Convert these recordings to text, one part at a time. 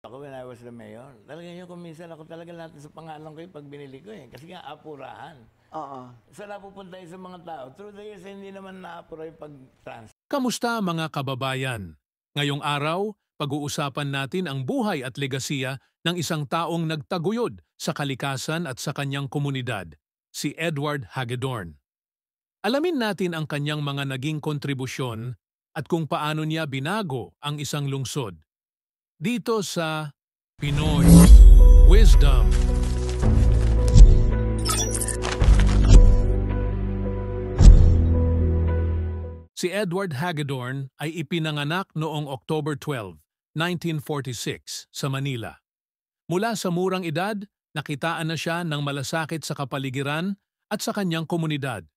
Ako when I was the mayor, talagang yung kung minsan ako talaga natin sa pangalan ko yung pag binili ko eh. Kasi nga apurahan. Oo. Saan napupunta yun sa mga tao? Through the years, hindi naman naapura yung pag-transfer. Kamusta mga kababayan? Ngayong araw, pag-uusapan natin ang buhay at legasiya ng isang taong nagtaguyod sa kalikasan at sa kanyang komunidad, si Edward Hagedorn. Alamin natin ang kanyang mga naging kontribusyon at kung paano niya binago ang isang lungsod. Dito sa Pinoy Wisdom. Si Edward Hagedorn ay ipinanganak noong October 12, 1946 sa Manila. Mula sa murang edad, nakitaan na siya ng malasakit sa kapaligiran at sa kanyang komunidad.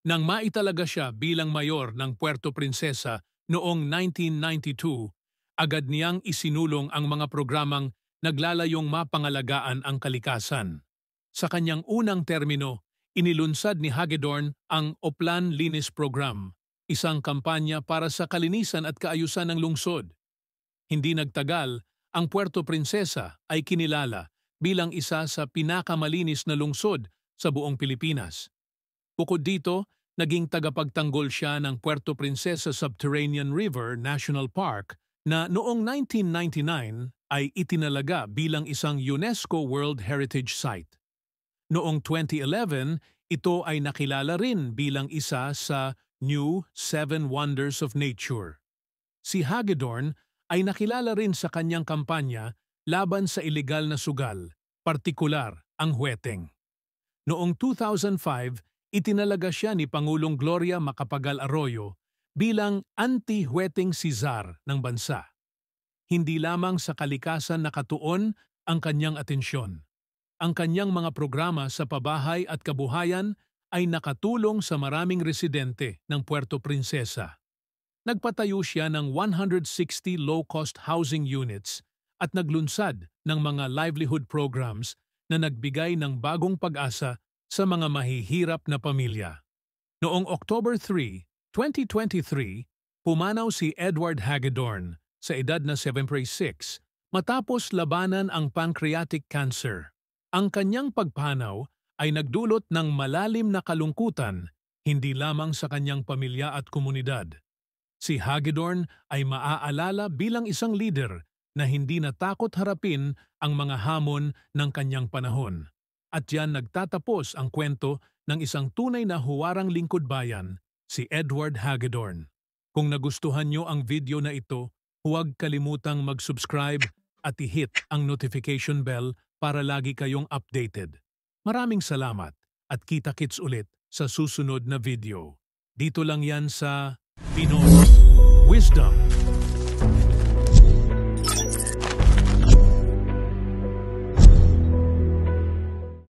Nang maitalaga siya bilang mayor ng Puerto Princesa noong 1992, agad niyang isinulong ang mga programang naglalayong mapangalagaan ang kalikasan. Sa kanyang unang termino, inilunsad ni Hagedorn ang Oplan Linis Program, isang kampanya para sa kalinisan at kaayusan ng lungsod. Hindi nagtagal, ang Puerto Princesa ay kinilala bilang isa sa pinakamalinis na lungsod sa buong Pilipinas. Bukod dito, naging tagapagtanggol siya ng Puerto Princesa Subterranean River National Park na noong 1999 ay itinalaga bilang isang UNESCO World Heritage Site. Noong 2011, ito ay nakilala rin bilang isa sa New 7 Wonders of Nature. Si Hagedorn ay nakilala rin sa kanyang kampanya laban sa ilegal na sugal, partikular ang huweteng. Noong 2005, itinalaga siya ni Pangulong Gloria Macapagal Arroyo bilang anti-huweteng Cesar ng bansa. Hindi lamang sa kalikasan nakatuon ang kanyang atensyon. Ang kanyang mga programa sa pabahay at kabuhayan ay nakatulong sa maraming residente ng Puerto Princesa. Nagpatayo siya ng 160 low-cost housing units at naglunsad ng mga livelihood programs na nagbigay ng bagong pag-asa sa mga mahihirap na pamilya. Noong October 3, 2023, pumanaw si Edward Hagedorn sa edad na 76 matapos labanan ang pancreatic cancer. Ang kanyang pagpanaw ay nagdulot ng malalim na kalungkutan hindi lamang sa kanyang pamilya at komunidad. Si Hagedorn ay maaalala bilang isang leader na hindi natakot harapin ang mga hamon ng kanyang panahon. At yan nagtatapos ang kwento ng isang tunay na huwarang lingkod bayan, si Edward Hagedorn. Kung nagustuhan nyo ang video na ito, huwag kalimutang mag-subscribe at i-hit ang notification bell para lagi kayong updated. Maraming salamat at kita-kits ulit sa susunod na video. Dito lang yan sa Pinoy Wisdom.